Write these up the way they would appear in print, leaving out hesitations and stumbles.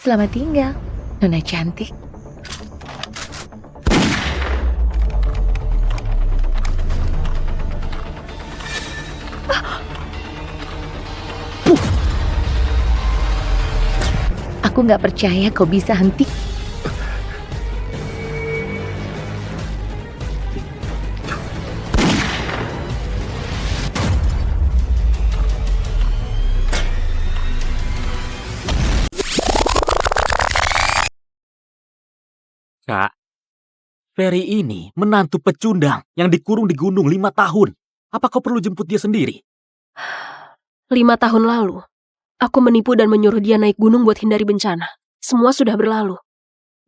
Selamat tinggal, Nona cantik. Aku nggak percaya kau bisa henti. Kak, Ferry ini menantu pecundang yang dikurung di gunung 5 tahun. Apa kau perlu jemput dia sendiri? 5 tahun lalu, aku menipu dan menyuruh dia naik gunung buat hindari bencana. Semua sudah berlalu.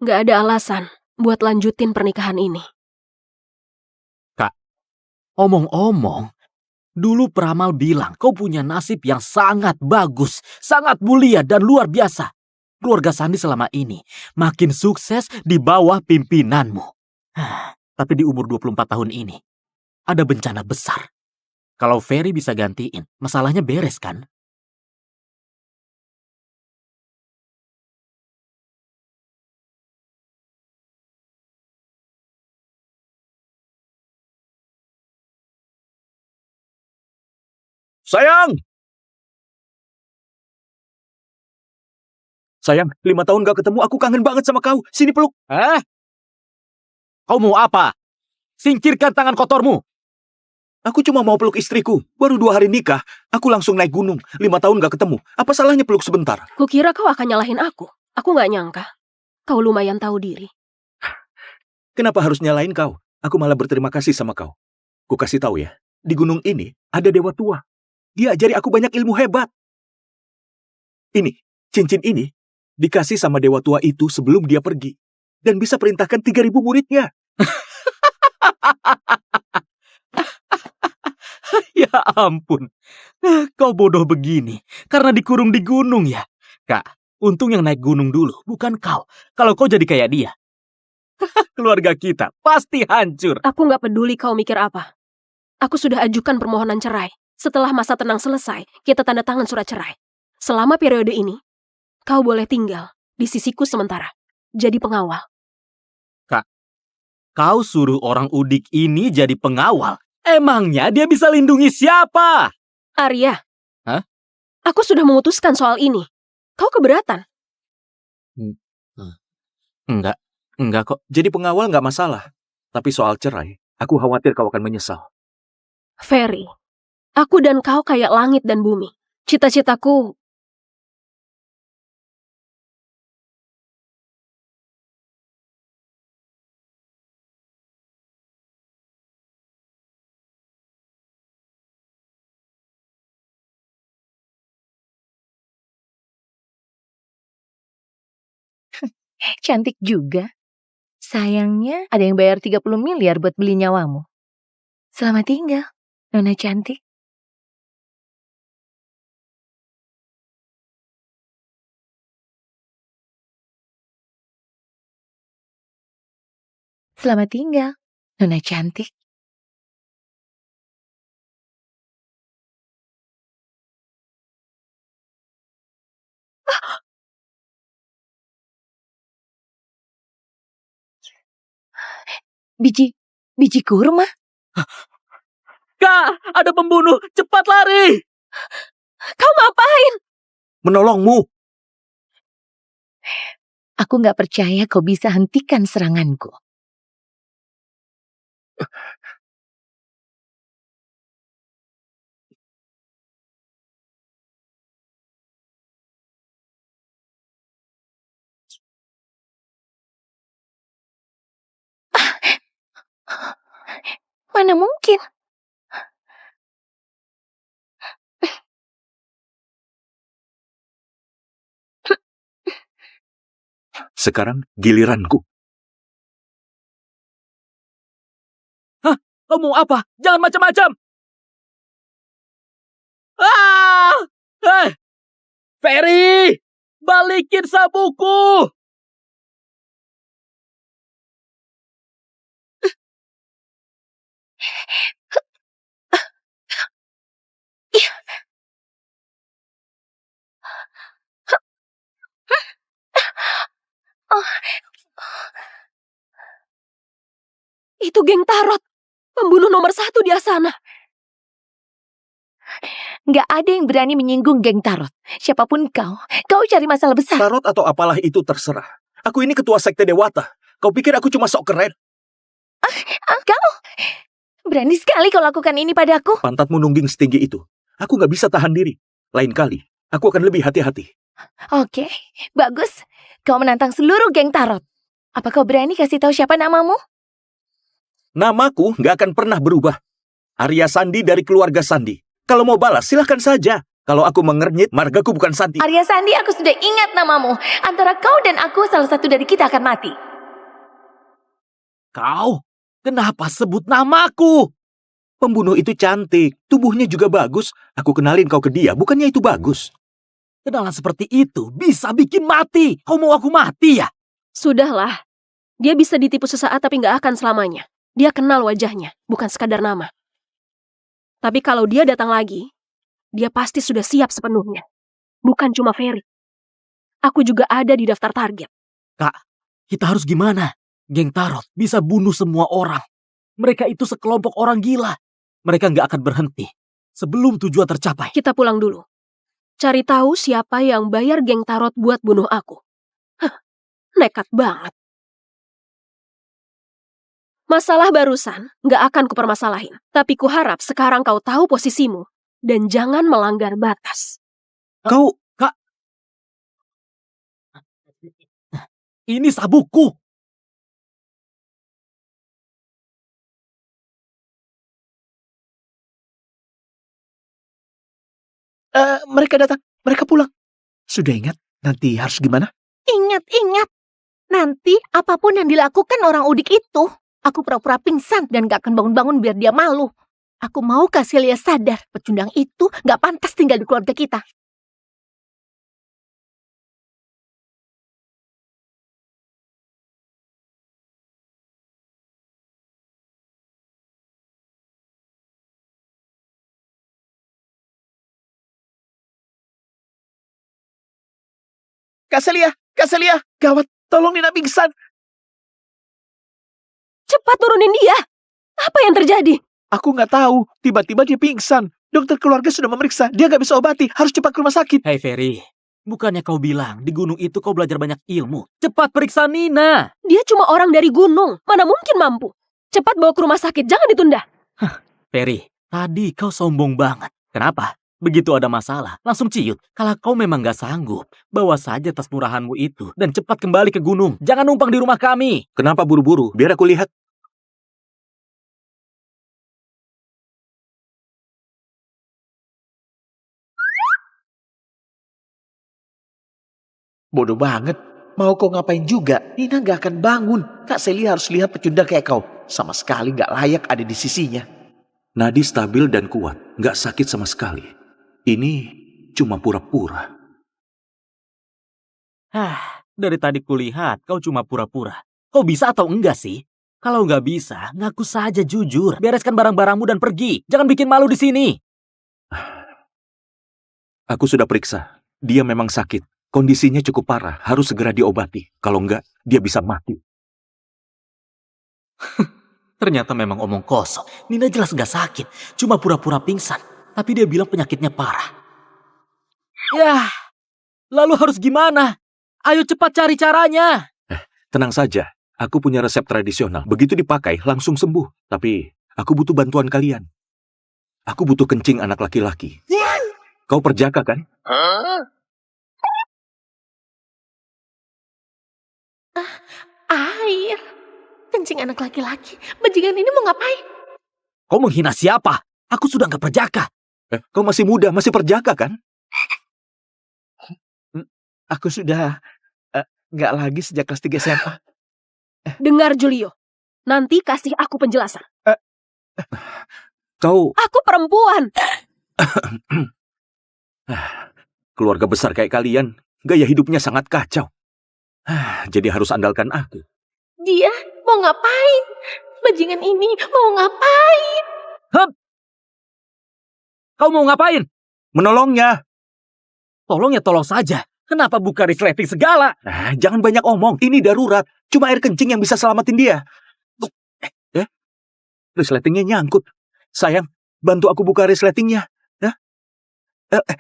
Gak ada alasan buat lanjutin pernikahan ini. Kak, omong-omong, dulu peramal bilang kau punya nasib yang sangat bagus, sangat mulia dan luar biasa. Keluarga Sandi selama ini makin sukses di bawah pimpinanmu. Tapi di umur 24 tahun ini, ada bencana besar. Kalau Ferry bisa gantiin, masalahnya beres kan? Sayang! Sayang, 5 tahun gak ketemu, aku kangen banget sama kau. Sini peluk. Kau mau apa? Singkirkan tangan kotormu. Aku cuma mau peluk istriku. Baru 2 hari nikah, aku langsung naik gunung. 5 tahun gak ketemu. Apa salahnya peluk sebentar? Kukira kau akan nyalahin aku. Aku gak nyangka. Kau lumayan tahu diri. Kenapa harus nyalain kau? Aku malah berterima kasih sama kau. Ku kasih tahu ya, di gunung ini ada dewa tua. Dia ajari aku banyak ilmu hebat. Ini, cincin ini, dikasih sama dewa tua itu sebelum dia pergi. Dan bisa perintahkan 3.000 muridnya. Ya ampun, kau bodoh begini karena dikurung di gunung ya. Kak, untung yang naik gunung dulu, bukan kau. Kalau kau jadi kayak dia, keluarga kita pasti hancur. Aku gak peduli kau mikir apa. Aku sudah ajukan permohonan cerai. Setelah masa tenang selesai, kita tanda tangan surat cerai. Selama periode ini, kau boleh tinggal di sisiku sementara. Jadi pengawal. Kak, kau suruh orang udik ini jadi pengawal. Emangnya dia bisa lindungi siapa? Arya. Hah? Aku sudah memutuskan soal ini. Kau keberatan? Enggak kok. Jadi pengawal gak masalah. Tapi soal cerai, aku khawatir kau akan menyesal. Ferry, aku dan kau kayak langit dan bumi. Cita-citaku Cantik juga. Sayangnya ada yang bayar 30 miliar buat beli nyawamu. Selamat tinggal, Nona cantik. Selamat tinggal, Nona cantik. Biji kurma? Kak, ada pembunuh. Cepat lari. Kau ngapain? Menolongmu. Aku nggak percaya kau bisa hentikan seranganku. Mana mungkin? Sekarang giliranku. Kau mau apa? Jangan macam-macam. Ferry, balikin sabukku. Itu geng Tarot. Pembunuh nomor 1 di Asana. Nggak ada yang berani menyinggung geng Tarot. Siapapun kau cari masalah besar. Tarot atau apalah itu terserah. Aku ini ketua sekte Dewata. Kau pikir aku cuma sok keren? Kau berani sekali kau lakukan ini padaku. Pantatmu nungging setinggi itu. Aku nggak bisa tahan diri. Lain kali, aku akan lebih hati-hati. Oke, bagus. Kau menantang seluruh geng Tarot. Apa kau berani kasih tahu siapa namamu? Namaku nggak akan pernah berubah. Arya Sandi dari keluarga Sandi. Kalau mau balas, silahkan saja. Kalau aku mengernyit, margaku bukan Sandi. Arya Sandi, aku sudah ingat namamu. Antara kau dan aku, salah satu dari kita akan mati. Kau? Kenapa sebut namaku? Pembunuh itu cantik, tubuhnya juga bagus. Aku kenalin kau ke dia, bukannya itu bagus? Kenalan seperti itu bisa bikin mati. Kau mau aku mati ya? Sudahlah. Dia bisa ditipu sesaat tapi nggak akan selamanya. Dia kenal wajahnya, bukan sekadar nama. Tapi kalau dia datang lagi, dia pasti sudah siap sepenuhnya. Bukan cuma Ferry. Aku juga ada di daftar target. Kak, kita harus gimana? Geng Tarot bisa bunuh semua orang. Mereka itu sekelompok orang gila. Mereka nggak akan berhenti sebelum tujuan tercapai. Kita pulang dulu. Cari tahu siapa yang bayar geng Tarot buat bunuh aku. Nekat banget. Masalah barusan nggak akan kupermasalahin. Tapi kuharap sekarang kau tahu posisimu. Dan jangan melanggar batas. Kau... Kak, ini sabukku. Mereka datang, mereka pulang. Sudah ingat nanti harus gimana? Ingat. Nanti apapun yang dilakukan orang udik itu, aku pura-pura pingsan dan gak akan bangun-bangun biar dia malu. Aku mau kasih Lia sadar, pecundang itu gak pantas tinggal di keluarga kita. Kak Celia, gawat, tolong Nina pingsan. Cepat turunin dia. Apa yang terjadi? Aku nggak tahu, tiba-tiba dia pingsan. Dokter keluarga sudah memeriksa, dia nggak bisa obati, harus cepat ke rumah sakit. Hei Ferry, bukannya kau bilang di gunung itu kau belajar banyak ilmu? Cepat periksa Nina. Dia cuma orang dari gunung. Mana mungkin mampu. Cepat bawa ke rumah sakit, jangan ditunda. Ferry, tadi kau sombong banget. Kenapa? Begitu ada masalah, langsung ciut. Kalau kau memang gak sanggup, bawa saja tas murahanmu itu dan cepat kembali ke gunung. Jangan numpang di rumah kami. Kenapa buru-buru? Biar aku lihat. Bodoh banget. Mau kau ngapain juga? Nina nggak akan bangun. Kak Celia harus lihat pecundang kayak kau. Sama sekali nggak layak ada di sisinya. Nadi stabil dan kuat, nggak sakit sama sekali. Ini cuma pura-pura. Dari tadi kulihat kau cuma pura-pura. Kau bisa atau enggak sih? Kalau nggak bisa, ngaku saja jujur. Bereskan barang-barangmu dan pergi. Jangan bikin malu di sini. Aku sudah periksa. Dia memang sakit. Kondisinya cukup parah. Harus segera diobati. Kalau enggak, dia bisa mati. Ternyata memang omong kosong. Nina jelas nggak sakit. Cuma pura-pura pingsan. Tapi dia bilang penyakitnya parah. Yah, lalu harus gimana? Ayo cepat cari caranya. Tenang saja. Aku punya resep tradisional. Begitu dipakai, langsung sembuh. Tapi, aku butuh bantuan kalian. Aku butuh kencing anak laki-laki. Kau perjaka kan? Air. Kencing anak laki-laki. Bajingan ini mau ngapain? Kau menghina siapa? Aku sudah nggak perjaka. Kau masih muda, masih perjaka kan? Aku sudah nggak lagi sejak kelas 3 SMA. Dengar Julio. Nanti kasih aku penjelasan. Kau Aku perempuan. keluarga besar kayak kalian, gaya hidupnya sangat kacau. Jadi harus andalkan aku. Dia mau ngapain? Bajingan ini mau ngapain? Kau mau ngapain? Menolongnya. Tolong ya tolong saja. Kenapa buka resleting segala? Jangan banyak omong. Ini darurat. Cuma air kencing yang bisa selamatin dia. resletingnya nyangkut. Sayang, bantu aku buka resletingnya. Ya?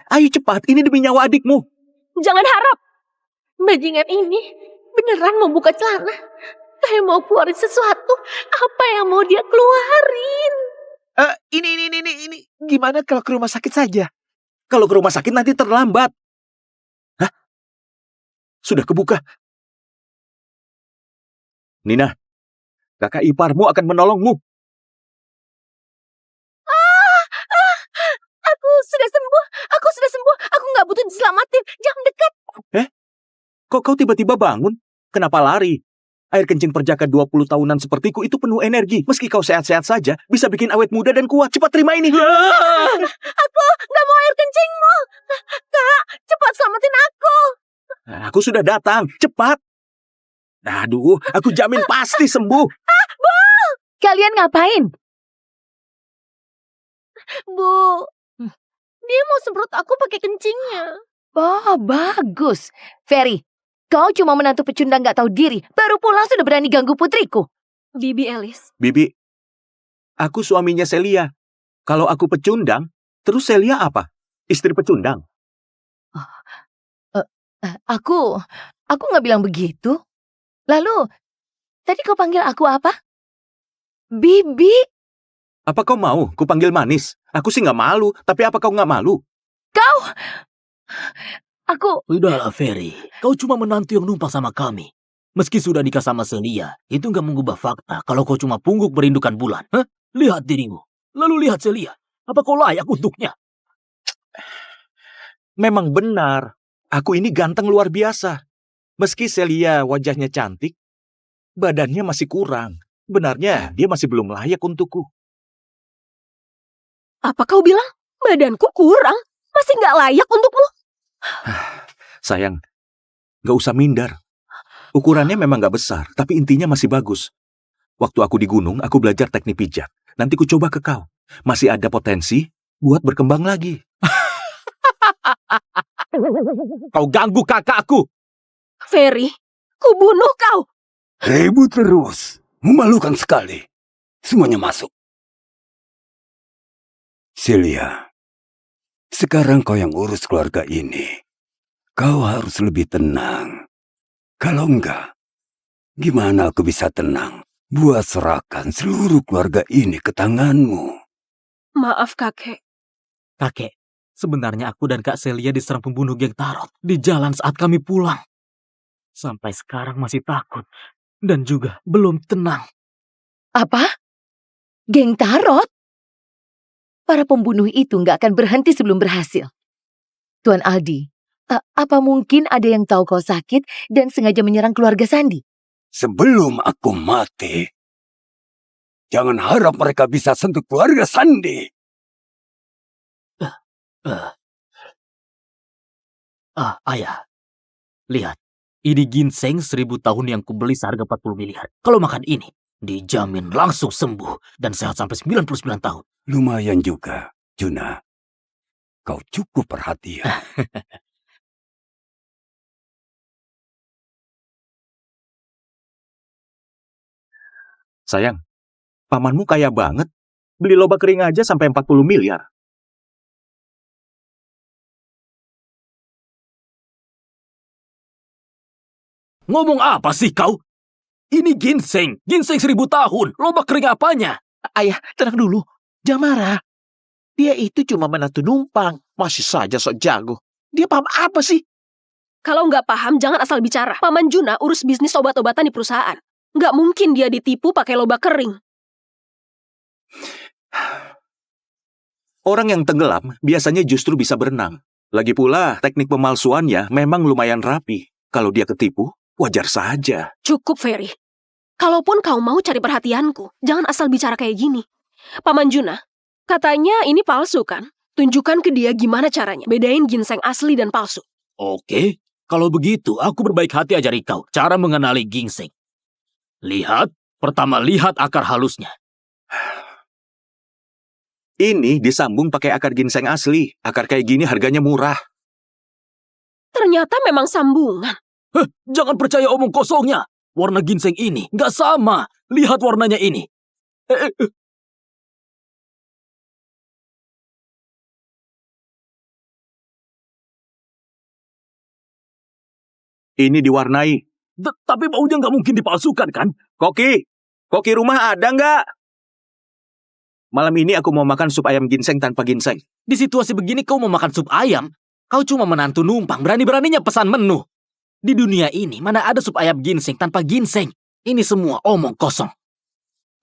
Ayo cepat, ini demi nyawa adikmu. Jangan harap. Bajingan ini beneran mau buka celana. Kayak mau keluarin sesuatu. Apa yang mau dia keluarin? Ini. Gimana kalau ke rumah sakit saja? Kalau ke rumah sakit nanti terlambat. Hah? Sudah kebuka. Nina, kakak iparmu akan menolongmu. Aku sudah sembuh. Aku nggak butuh diselamatin. Jangan dekat. Kok kau tiba-tiba bangun? Kenapa lari? Air kencing perjaka 20 tahunan sepertiku itu penuh energi. Meski kau sehat-sehat saja, bisa bikin awet muda dan kuat. Cepat terima ini. Aku nggak mau air kencingmu. Kak, cepat selamatin aku. Aku sudah datang. Cepat. Aduh, aku jamin pasti sembuh. Kalian ngapain? Bu, dia mau semprot aku pakai kencingnya. Oh, bagus. Ferry, kau cuma menantu pecundang gak tahu diri. Baru pulang sudah berani ganggu putriku. Bibi Elis. Bibi, aku suaminya Celia. Kalau aku pecundang, terus Celia apa? Istri pecundang. Aku gak bilang begitu. Lalu, tadi kau panggil aku apa? Bibi. Apa kau mau kupanggil manis? Aku sih nggak malu, tapi apa kau nggak malu? Aku... Udahlah, Ferry. Kau cuma menantu yang numpang sama kami. Meski sudah nikah sama Celia, itu nggak mengubah fakta kalau kau cuma pungguk merindukan bulan. Hah? Lihat dirimu. Lalu lihat Celia. Apa kau layak untuknya? Memang benar, aku ini ganteng luar biasa. Meski Celia wajahnya cantik, badannya masih kurang. Benarnya dia masih belum layak untukku. Apa kau bilang? Badanku kurang. Masih nggak layak untukmu? Sayang, gak usah minder. Ukurannya memang gak besar, tapi intinya masih bagus. Waktu aku di gunung, aku belajar teknik pijat. Nanti ku coba ke kau. Masih ada potensi buat berkembang lagi. Kau ganggu kakakku. Ferry, ku bunuh kau. Ribut terus. Memalukan sekali. Semuanya masuk. Celia, sekarang kau yang urus keluarga ini. Kau harus lebih tenang. Kalau enggak, gimana aku bisa tenang? Buat serahkan seluruh keluarga ini ke tanganmu. Maaf kakek. Kakek, sebenarnya aku dan Kak Celia diserang pembunuh geng Tarot di jalan saat kami pulang. Sampai sekarang masih takut dan juga belum tenang. Apa? Geng Tarot? Para pembunuh itu nggak akan berhenti sebelum berhasil. Tuan Aldi, apa mungkin ada yang tahu kau sakit dan sengaja menyerang keluarga Sandi? Sebelum aku mati, jangan harap mereka bisa sentuh keluarga Sandi. Ayah. Lihat, ini ginseng 1000 tahun yang kubeli seharga 40 miliar. Kalau makan ini, dijamin langsung sembuh dan sehat sampai 99 tahun. Lumayan juga, Juna. Kau cukup perhatian. Sayang, pamanmu kaya banget. Beli lobak kering aja sampai 40 miliar. Ngomong apa sih kau? Ini ginseng 1000 tahun. Lobak kering apanya? Ayah, tenang dulu. Jangan marah. Dia itu cuma menantu numpang. Masih saja sok jago. Dia paham apa sih? Kalau nggak paham, jangan asal bicara. Paman Juna urus bisnis obat-obatan di perusahaan. Nggak mungkin dia ditipu pakai lobak kering. Orang yang tenggelam biasanya justru bisa berenang. Lagi pula, teknik pemalsuannya memang lumayan rapi. Kalau dia ketipu, wajar saja. Cukup, Ferry. Kalaupun kau mau cari perhatianku, jangan asal bicara kayak gini. Paman Juna, katanya ini palsu kan? Tunjukkan ke dia gimana caranya. Bedain ginseng asli dan palsu. Oke, kalau begitu aku berbaik hati ajari kau cara mengenali ginseng. Lihat, pertama lihat akar halusnya. Ini disambung pakai akar ginseng asli. Akar kayak gini harganya murah. Ternyata memang sambungan. Jangan percaya omong kosongnya. Warna ginseng ini nggak sama. Lihat warnanya ini. Ini diwarnai. Tapi baunya nggak mungkin dipalsukan kan? Koki rumah ada nggak? Malam ini aku mau makan sup ayam ginseng tanpa ginseng. Di situasi begini kau mau makan sup ayam? Kau cuma menantu numpang, berani-beraninya pesan menu. Di dunia ini mana ada sup ayam ginseng tanpa ginseng? Ini semua omong kosong.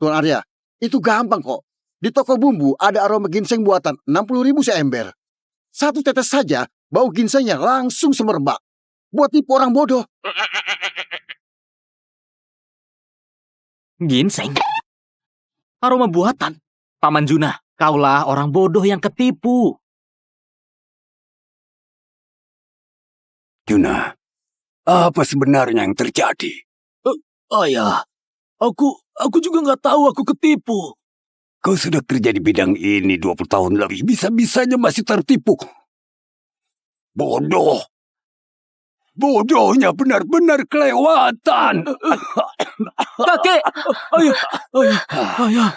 Tuan Arya, itu gampang kok. Di toko bumbu ada aroma ginseng buatan 60.000 seember. Satu tetes saja, bau ginsengnya langsung semerbak. Buat tipu orang bodoh. Ginseng? Aroma buatan? Paman Juna, kaulah orang bodoh yang ketipu. Juna, apa sebenarnya yang terjadi? Ayah, aku juga nggak tahu aku ketipu. Kau sudah kerja di bidang ini 20 tahun lebih, bisa-bisanya masih tertipu. Bodoh. Bodohnya benar-benar kelewatan. Kakek! Ayah.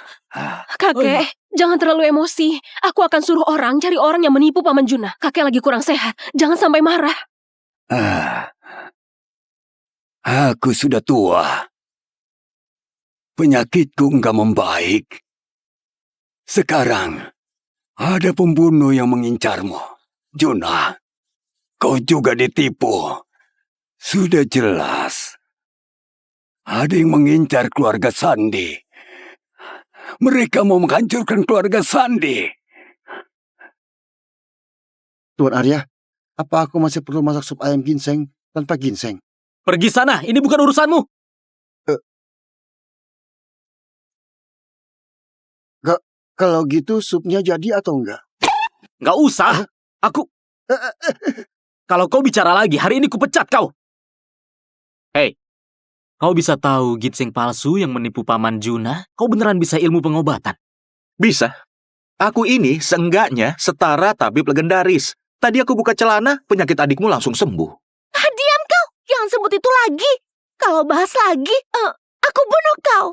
Kakek, jangan terlalu emosi. Aku akan suruh orang cari orang yang menipu Paman Juna. Kakek lagi kurang sehat. Jangan sampai marah. Aku sudah tua. Penyakitku nggak membaik. Sekarang, ada pembunuh yang mengincarmu. Juna, kau juga ditipu. Sudah jelas. Ada yang mengincar keluarga Sandi. Mereka mau menghancurkan keluarga Sandi. Tuan Arya, apa aku masih perlu masak sup ayam ginseng tanpa ginseng? Pergi sana, ini bukan urusanmu. Kalau gitu supnya jadi atau enggak? Nggak usah. Kalau kau bicara lagi, hari ini kupecat kau. Hei, kau bisa tahu ginseng palsu yang menipu Paman Juna? Kau beneran bisa ilmu pengobatan? Bisa. Aku ini seenggaknya setara tabib legendaris. Tadi aku buka celana, penyakit adikmu langsung sembuh. Diam kau, jangan sebut itu lagi. Kalau bahas lagi, aku bunuh kau.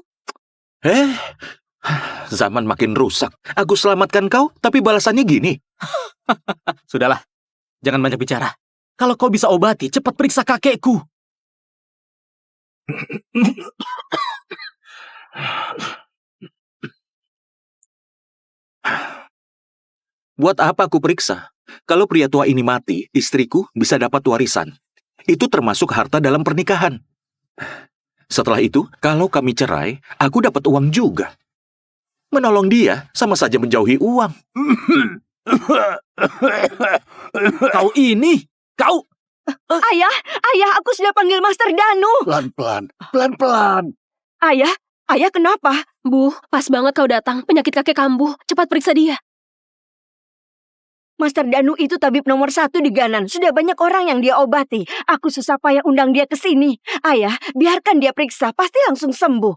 Zaman makin rusak. Aku selamatkan kau, tapi balasannya gini. Sudahlah, jangan banyak bicara. Kalau kau bisa obati, cepat periksa kakekku. Buat apa aku periksa? Kalau pria tua ini mati, istriku bisa dapat warisan. Itu termasuk harta dalam pernikahan. Setelah itu, kalau kami cerai, aku dapat uang juga. Menolong dia sama saja menjauhi uang. Kau... Ayah, aku sudah panggil Master Danu. Pelan-pelan. Ayah kenapa? Bu, pas banget kau datang. Penyakit kakek kambuh. Cepat periksa dia. Master Danu itu tabib nomor 1 di Ganan. Sudah banyak orang yang dia obati. Aku susah payah undang dia ke sini. Ayah, biarkan dia periksa. Pasti langsung sembuh.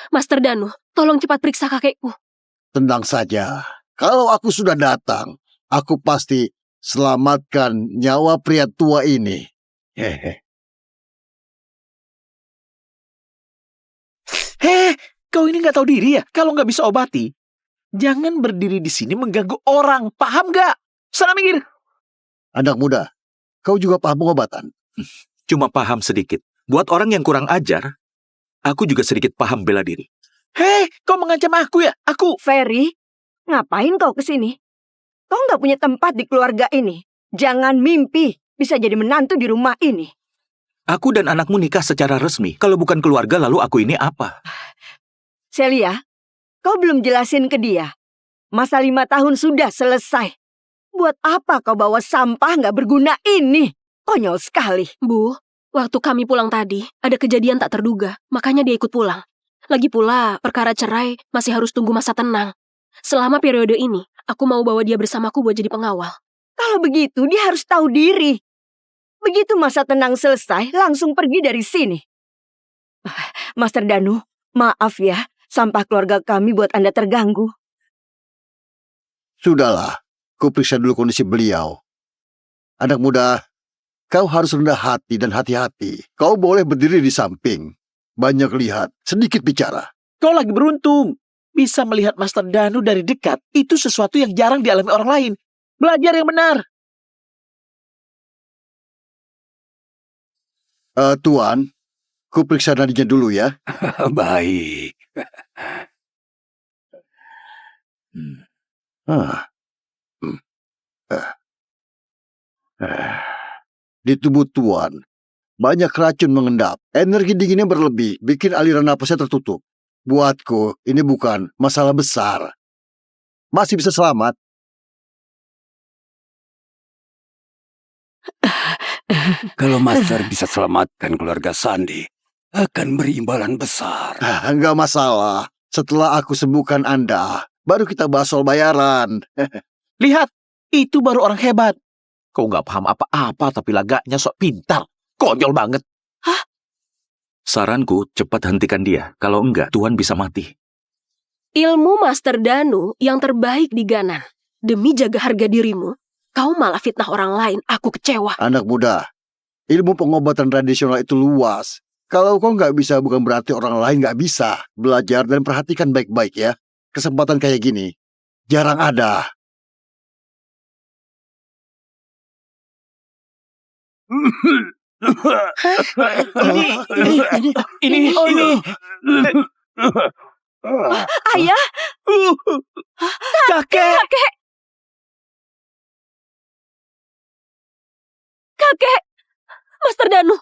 Master Danu, tolong cepat periksa kakekku. Tenang saja. Kalau aku sudah datang, aku pasti selamatkan nyawa pria tua ini. Kau ini nggak tahu diri ya? Kalau nggak bisa obati, jangan berdiri di sini mengganggu orang. Paham nggak? Sana minggir. Anak muda, kau juga paham pengobatan? Cuma paham sedikit. Buat orang yang kurang ajar, aku juga sedikit paham bela diri. Kau mengancam aku ya? Ferry, ngapain kau kesini? Kau nggak punya tempat di keluarga ini. Jangan mimpi bisa jadi menantu di rumah ini. Aku dan anakmu nikah secara resmi. Kalau bukan keluarga, lalu aku ini apa? Celia, kau belum jelasin ke dia. Masa 5 tahun sudah selesai. Buat apa kau bawa sampah nggak berguna ini? Konyol sekali. Bu, waktu kami pulang tadi, ada kejadian tak terduga. Makanya dia ikut pulang. Lagi pula, perkara cerai masih harus tunggu masa tenang. Selama periode ini, aku mau bawa dia bersamaku buat jadi pengawal. Kalau begitu, dia harus tahu diri. Begitu masa tenang selesai, langsung pergi dari sini. Master Danu, maaf ya, sampah keluarga kami buat Anda terganggu. Sudahlah, ku periksa dulu kondisi beliau. Anak muda, kau harus rendah hati dan hati-hati. Kau boleh berdiri di samping. Banyak lihat, sedikit bicara. Kau lagi beruntung. Bisa melihat Master Danu dari dekat, itu sesuatu yang jarang dialami orang lain. Belajar yang benar. Tuan, ku periksa nadinya dulu ya. Baik. Ah. Hmm. Di tubuh Tuan, banyak racun mengendap. Energi dinginnya berlebih, bikin aliran napasnya tertutup. Buatku, ini bukan masalah besar. Masih bisa selamat. Kalau Master bisa selamatkan keluarga Sandi, akan berimbalan besar. Enggak masalah. Setelah aku sembuhkan Anda, baru kita bahas soal bayaran. Lihat, itu baru orang hebat. Kau nggak paham apa-apa tapi lagaknya sok pintar. Konyol banget. Saranku, cepat hentikan dia. Kalau enggak, Tuan bisa mati. Ilmu Master Danu yang terbaik di Ganan. Demi jaga harga dirimu, kau malah fitnah orang lain. Aku kecewa. Anak muda, ilmu pengobatan tradisional itu luas. Kalau kau nggak bisa, bukan berarti orang lain nggak bisa. Belajar dan perhatikan baik-baik ya. Kesempatan kayak gini jarang ada. Ini. Ayah, Kakek. Kakek! Master Danu,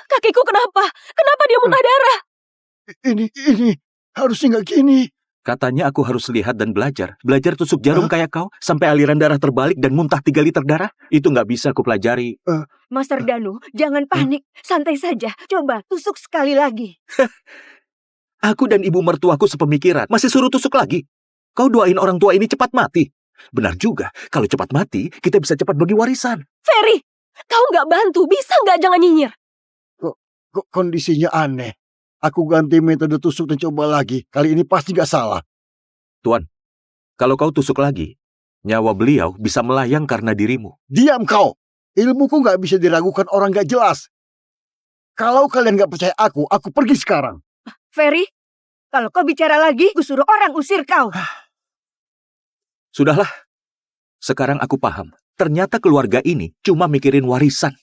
kakekku kenapa? Kenapa dia muntah darah? Ini harusnya nggak gini. Katanya aku harus lihat dan belajar. Belajar tusuk jarum kayak kau, sampai aliran darah terbalik dan muntah 3 liter darah. Itu nggak bisa aku pelajari. Master Danu, jangan panik. Santai saja. Coba tusuk sekali lagi. Aku dan ibu mertuaku sepemikiran. Masih suruh tusuk lagi. Kau doain orang tua ini cepat mati. Benar juga, kalau cepat mati, kita bisa cepat bagi warisan. Ferry, kau nggak bantu, bisa nggak jangan nyinyir? Kok kondisinya aneh. Aku ganti metode tusuk dan coba lagi. Kali ini pasti nggak salah. Tuan, kalau kau tusuk lagi, nyawa beliau bisa melayang karena dirimu. Diam kau. Ilmuku nggak bisa diragukan orang nggak jelas. Kalau kalian nggak percaya aku pergi sekarang. Ferry, kalau kau bicara lagi, ku suruh orang usir kau. Sudahlah, sekarang aku paham. Ternyata keluarga ini cuma mikirin warisan.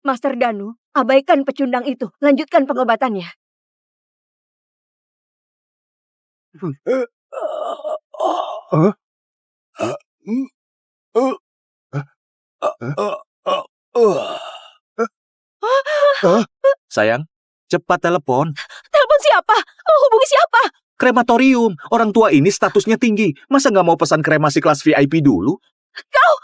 Master Danu, abaikan pecundang itu. Lanjutkan pengobatannya. Sayang, cepat telepon. Telepon siapa? Mau hubungi siapa? Krematorium. Orang tua ini statusnya tinggi. Masa nggak mau pesan kremasi kelas VIP dulu? Kau!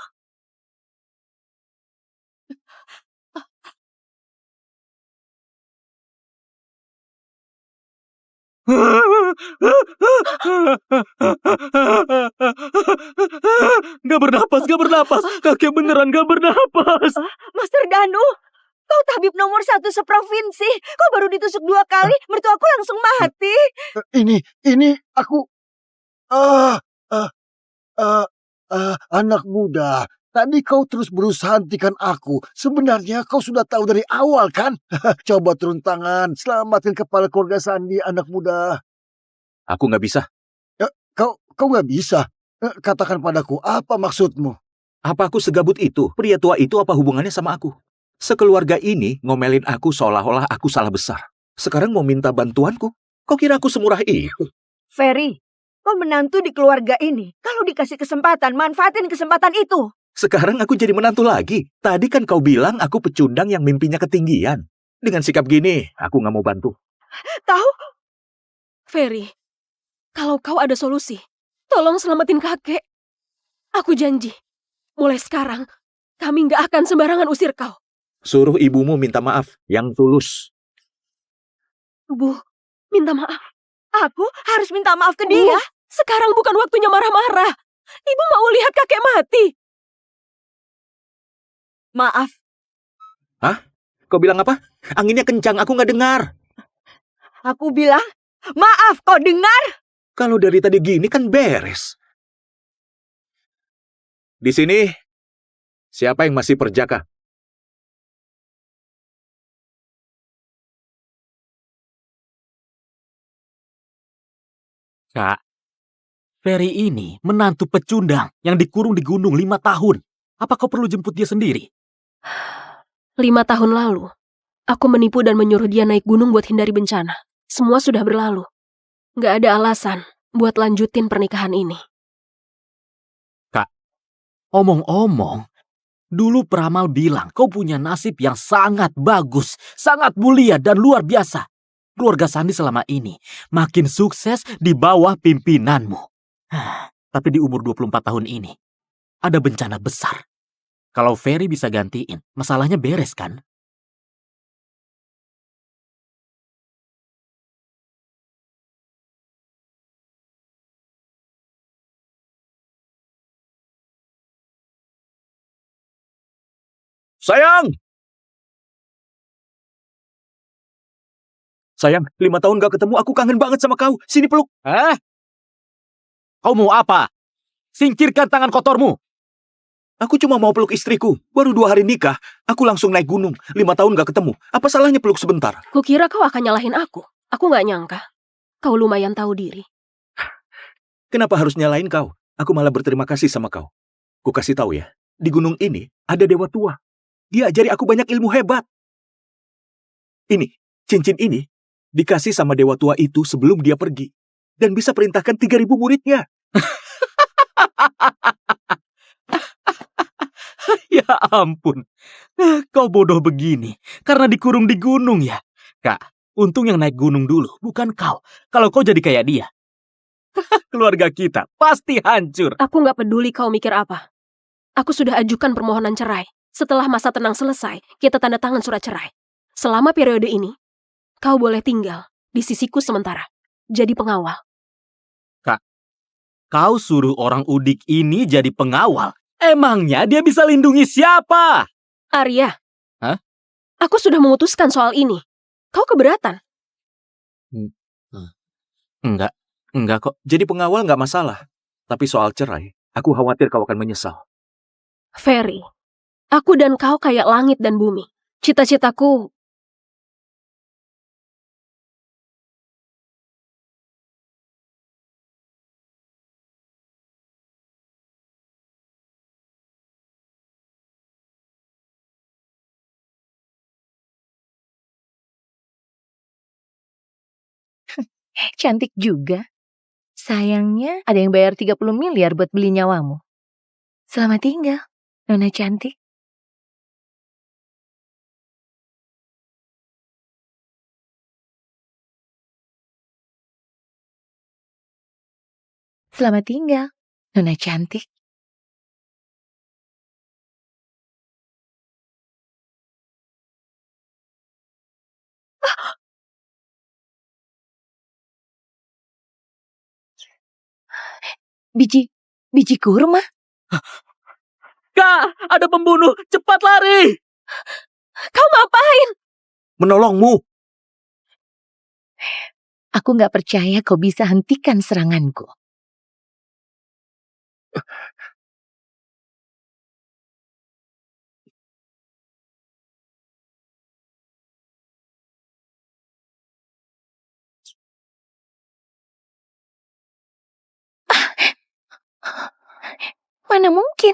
Gak bernapas. Kakek beneran gak bernapas. Master Danu, kau tabib nomor 1 seprovinsi. Kau baru ditusuk 2 kali, mertuaku langsung mati. Ini aku anak muda. Tadi kau terus berusaha hentikan aku. Sebenarnya kau sudah tahu dari awal kan? Coba turun tangan, selamatkan kepala keluarga Sandi, anak muda. Aku nggak bisa. Kau nggak bisa. Katakan padaku, apa maksudmu? Apa aku segabut itu? Pria tua itu apa hubungannya sama aku? Sekeluarga ini ngomelin aku seolah-olah aku salah besar. Sekarang mau minta bantuanku? Kau kira aku semurah itu? Ferry, kau menantu di keluarga ini. Kalau dikasih kesempatan, manfaatin kesempatan itu. Sekarang aku jadi menantu lagi. Tadi kan kau bilang aku pecundang yang mimpinya ketinggian. Dengan sikap gini, aku nggak mau bantu. Tahu? Ferry, kalau kau ada solusi, tolong selamatin kakek. Aku janji, mulai sekarang, kami nggak akan sembarangan usir kau. Suruh ibumu minta maaf yang tulus. Bu, minta maaf. Aku harus minta maaf ke dia. Sekarang bukan waktunya marah-marah. Ibu mau lihat kakek mati. Maaf. Hah? Kau bilang apa? Anginnya kencang, aku nggak dengar. Aku bilang, maaf, kau dengar? Kalau dari tadi gini kan beres. Di sini, siapa yang masih perjaka? Kak, Ferry ini menantu pecundang yang dikurung di gunung 5 tahun. Apa kau perlu jemput dia sendiri? 5 tahun lalu, aku menipu dan menyuruh dia naik gunung buat hindari bencana. Semua sudah berlalu. Gak ada alasan buat lanjutin pernikahan ini. Omong-omong, dulu peramal bilang kau punya nasib yang sangat bagus, sangat mulia dan luar biasa. Keluarga Sandi selama ini makin sukses di bawah pimpinanmu. Tapi di umur 24 tahun ini, ada bencana besar. Kalau Ferry bisa gantiin, masalahnya beres kan? Sayang! Sayang, 5 tahun gak ketemu, aku kangen banget sama kau. Sini peluk. Kau mau apa? Singkirkan tangan kotormu. Aku cuma mau peluk istriku. Baru 2 hari nikah, aku langsung naik gunung. 5 tahun gak ketemu. Apa salahnya peluk sebentar? Kukira kau akan nyalahin aku. Aku gak nyangka. Kau lumayan tahu diri. Kenapa harus nyalain kau? Aku malah berterima kasih sama kau. Ku kasih tahu ya, di gunung ini ada dewa tua. Dia ajari aku banyak ilmu hebat. Ini, cincin ini, dikasih sama dewa tua itu sebelum dia pergi. Dan bisa perintahkan 3.000 muridnya. Ya ampun, kau bodoh begini karena dikurung di gunung ya. Kak, untung yang naik gunung dulu, bukan kau. Kalau kau jadi kayak dia, keluarga kita pasti hancur. Aku gak peduli kau mikir apa. Aku sudah ajukan permohonan cerai. Setelah masa tenang selesai, kita tanda tangan surat cerai. Selama periode ini, kau boleh tinggal di sisiku sementara. Jadi pengawal. Kak, kau suruh orang udik ini jadi pengawal. Emangnya dia bisa lindungi siapa? Arya. Hah? Aku sudah memutuskan soal ini. Kau keberatan? Enggak kok. Jadi pengawal gak masalah. Tapi soal cerai, aku khawatir kau akan menyesal. Ferry, aku dan kau kayak langit dan bumi. Cita-citaku... Cantik juga. Sayangnya ada yang bayar 30 miliar buat beli nyawamu. Selamat tinggal, Nona cantik. Selamat tinggal, Nona cantik. Biji kurma? Kak, ada pembunuh. Cepat lari. Kau ngapain? Menolongmu. Aku gak percaya kau bisa hentikan seranganku. Mana mungkin?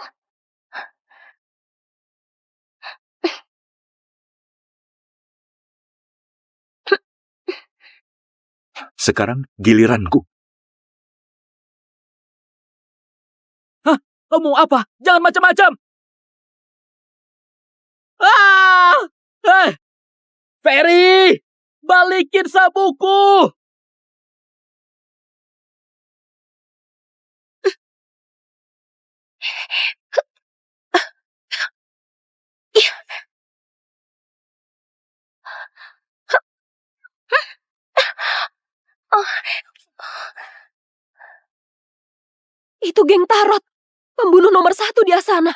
Sekarang giliranku. Kau mau apa? Jangan macam-macam. Ferry, balikin sabukku. Itu geng Tarot. Pembunuh nomor 1 di Asana.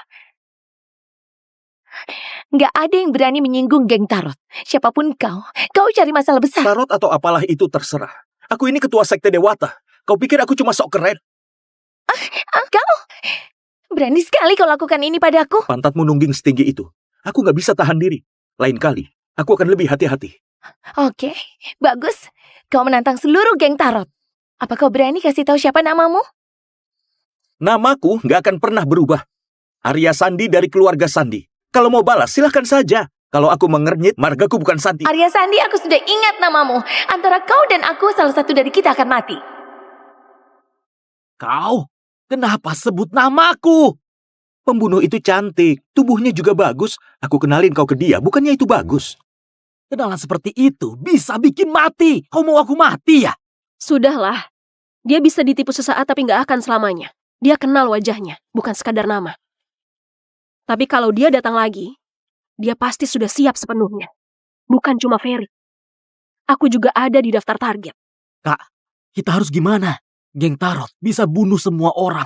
Gak ada yang berani menyinggung geng Tarot. Siapapun kau cari masalah besar. Tarot atau apalah itu terserah. Aku ini ketua sekte Dewata. Kau pikir aku cuma sok keren? Kau berani sekali kau lakukan ini padaku. Pantatmu nungging setinggi itu. Aku gak bisa tahan diri. Lain kali, aku akan lebih hati-hati. Oke, bagus. Kau menantang seluruh geng Tarot. Apa kau berani kasih tahu siapa namamu? Namaku gak akan pernah berubah. Arya Sandi dari keluarga Sandi. Kalau mau balas, silahkan saja. Kalau aku mengernyit, margaku bukan Santi. Arya Sandi, aku sudah ingat namamu. Antara kau dan aku, salah satu dari kita akan mati. Kau, kenapa sebut namaku? Pembunuh itu cantik, tubuhnya juga bagus. Aku kenalin kau ke dia, bukannya itu bagus? Kenalan seperti itu bisa bikin mati. Kau mau aku mati ya? Sudahlah. Dia bisa ditipu sesaat tapi nggak akan selamanya. Dia kenal wajahnya, bukan sekadar nama. Tapi kalau dia datang lagi, dia pasti sudah siap sepenuhnya. Bukan cuma Ferry. Aku juga ada di daftar target. Kak, kita harus gimana? Geng Tarot bisa bunuh semua orang.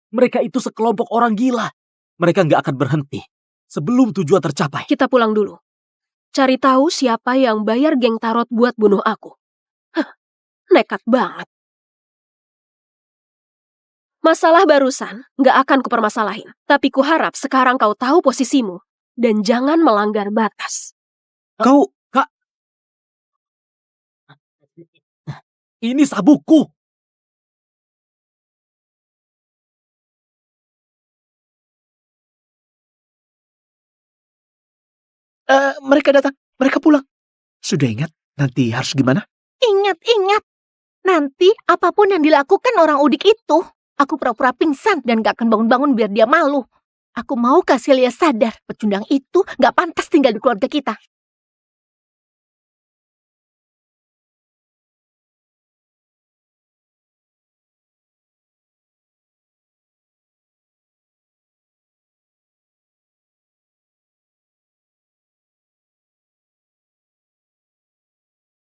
Mereka itu sekelompok orang gila. Mereka nggak akan berhenti sebelum tujuan tercapai. Kita pulang dulu. Cari tahu siapa yang bayar geng Tarot buat bunuh aku. Hah, nekat banget. Masalah barusan nggak akan kupermasalahin. Tapi kuharap sekarang kau tahu posisimu. Dan jangan melanggar batas. Kau, Kak, ini sabukku. Mereka datang, mereka pulang. Sudah ingat nanti harus gimana? Ingat. Nanti apapun yang dilakukan orang udik itu, aku pura-pura pingsan dan gak akan bangun-bangun biar dia malu. Aku mau kasih Lia sadar, pecundang itu gak pantas tinggal di keluarga kita.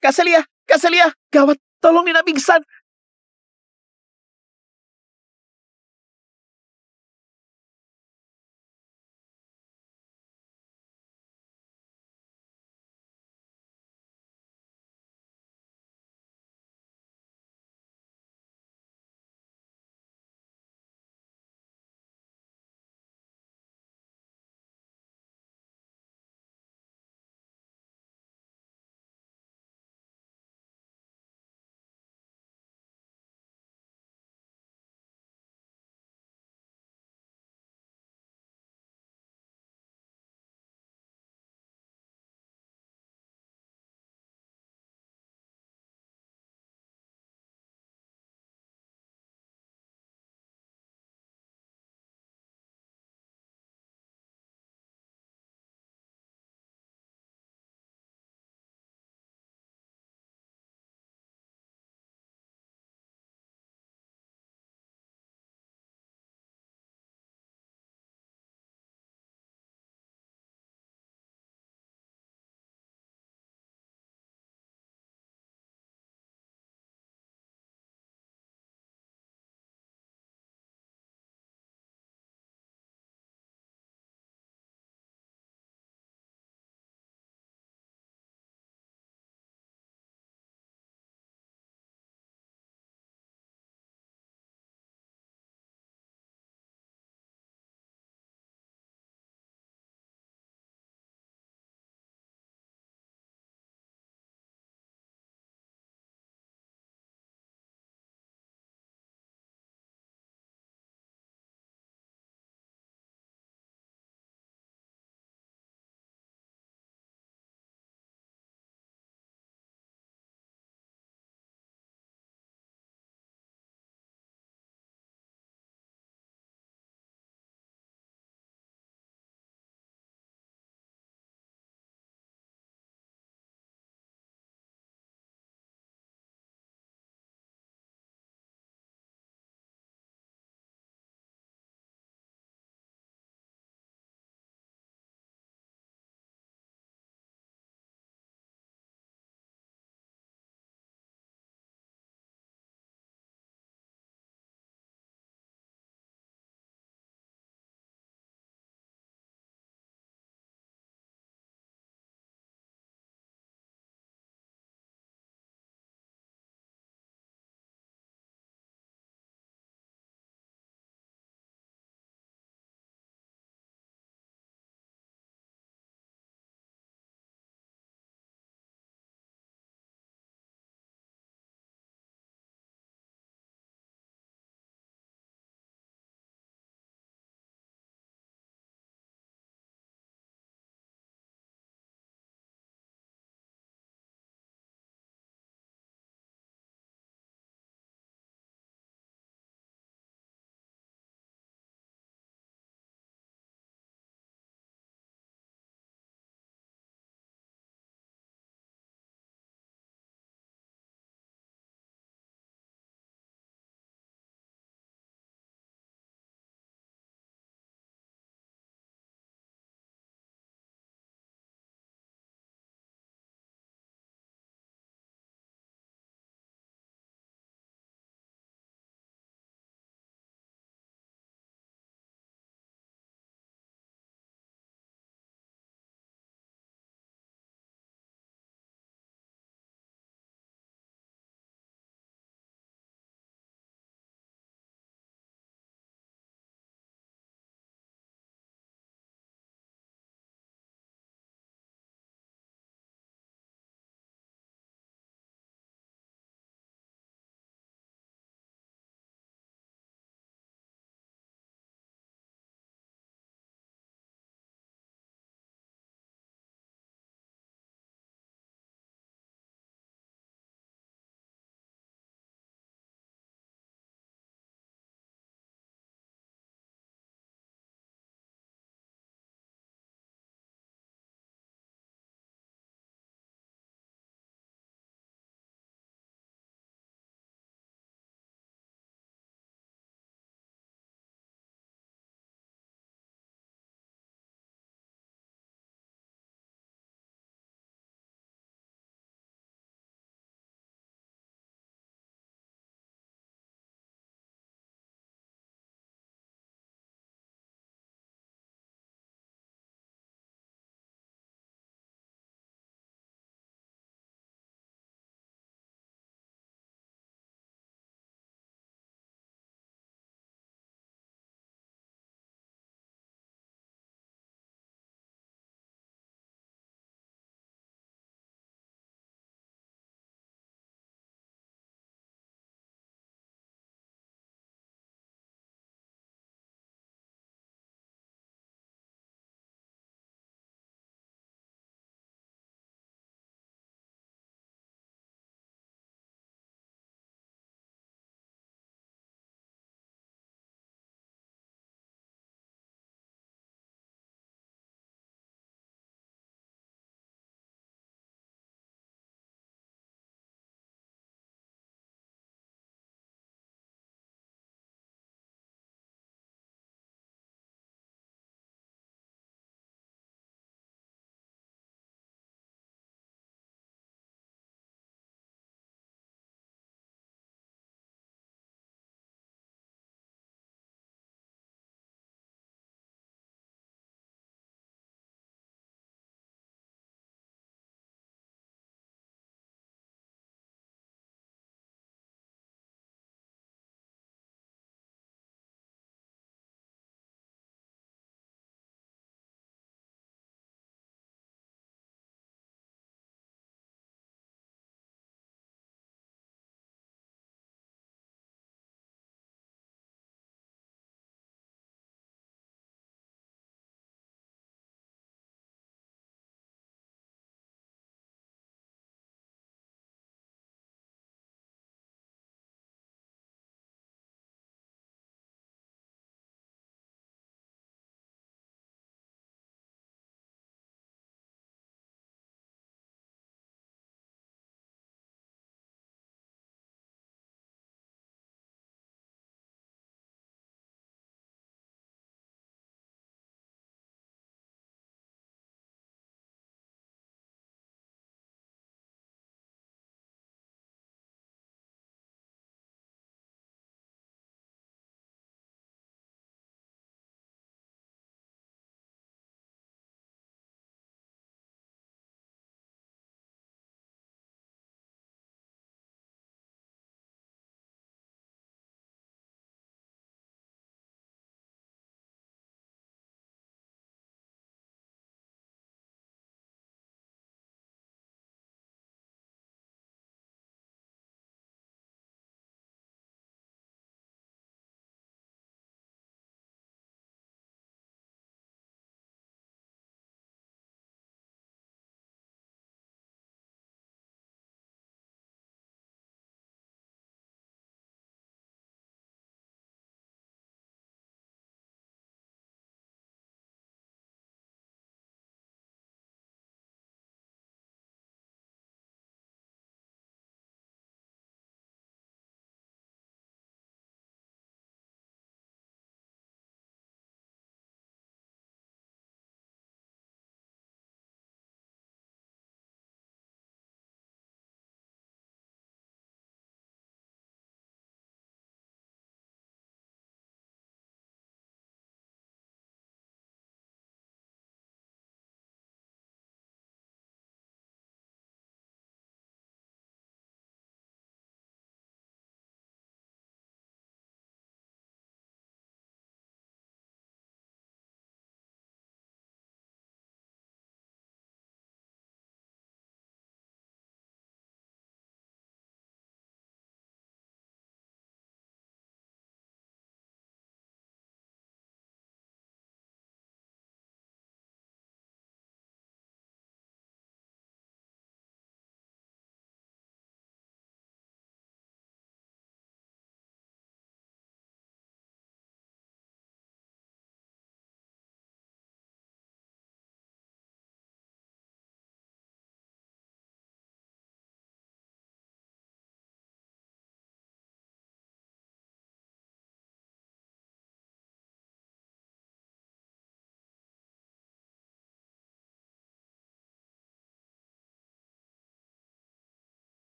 Kak Celia, gawat, tolong Nina pingsan.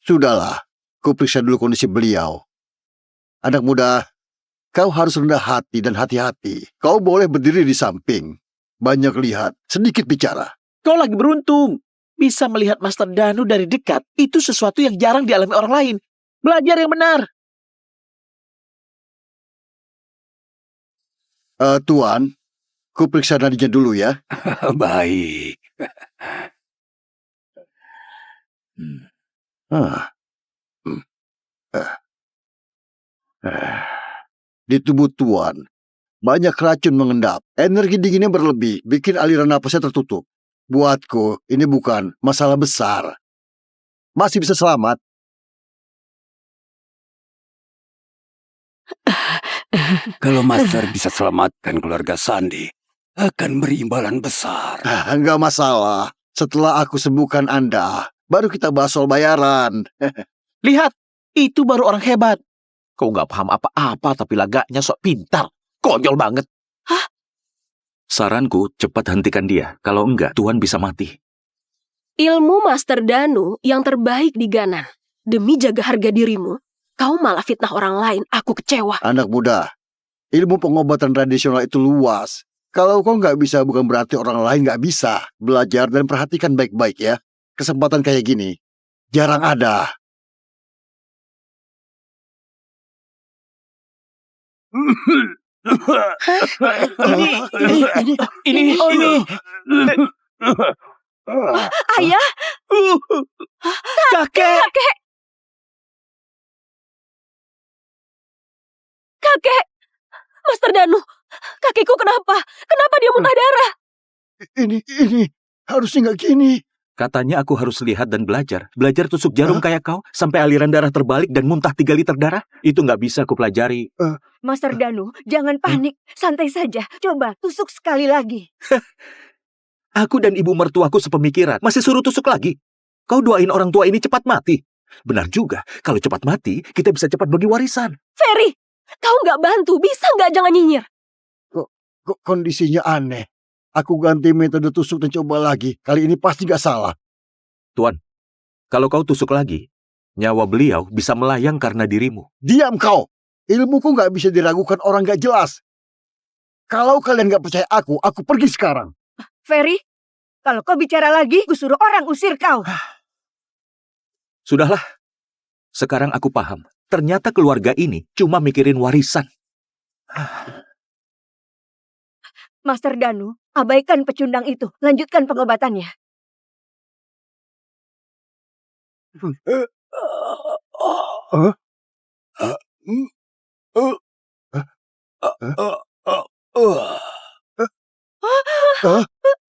Sudahlah, ku periksa dulu kondisi beliau. Anak muda, kau harus rendah hati dan hati-hati. Kau boleh berdiri di samping. Banyak lihat, sedikit bicara. Kau lagi beruntung. Bisa melihat Master Danu dari dekat, itu sesuatu yang jarang dialami orang lain. Belajar yang benar. Tuan, ku periksa nadinya dulu ya. Baik. Di tubuh Tuan, banyak racun mengendap. Energi dinginnya berlebih, bikin aliran napasnya tertutup. Buatku, ini bukan masalah besar. Masih bisa selamat. Kalau Master bisa selamatkan keluarga Sandi, akan berimbalan besar. Enggak masalah. Setelah aku sembuhkan Anda, baru kita bahas soal bayaran. Lihat, itu baru orang hebat. Kau nggak paham apa-apa, tapi lagaknya sok pintar. Konyol banget. Saranku, cepat hentikan dia. Kalau enggak, Tuan bisa mati. Ilmu Master Danu yang terbaik di Ganan. Demi jaga harga dirimu, kau malah fitnah orang lain. Aku kecewa. Anak muda, ilmu pengobatan tradisional itu luas. Kalau kau nggak bisa, bukan berarti orang lain nggak bisa. Belajar dan perhatikan baik-baik ya. Kesempatan kayak gini jarang ada. Ini. Ayah, Kakek. Kakek! Master Danu, kakekku kenapa? Kenapa dia muntah darah? Ini harusnya nggak gini. Katanya aku harus lihat dan belajar. Belajar tusuk jarum kayak kau, sampai aliran darah terbalik dan muntah 3 liter darah. Itu nggak bisa aku pelajari. Master Danu, jangan panik. Santai saja. Coba tusuk sekali lagi. Aku dan ibu mertuaku sepemikiran. Masih suruh tusuk lagi. Kau doain orang tua ini cepat mati. Benar juga, kalau cepat mati, kita bisa cepat bagi warisan. Ferry, kau nggak bantu. Bisa nggak jangan nyinyir? Kok kondisinya aneh. Aku ganti metode tusuk dan coba lagi. Kali ini pasti nggak salah. Tuan, kalau kau tusuk lagi, nyawa beliau bisa melayang karena dirimu. Diam kau. Ilmuku nggak bisa diragukan orang nggak jelas. Kalau kalian nggak percaya aku pergi sekarang. Ferry, kalau kau bicara lagi, ku suruh orang usir kau. Sudahlah, sekarang aku paham. Ternyata keluarga ini cuma mikirin warisan. Master Danu, abaikan pecundang itu. Lanjutkan pengobatannya.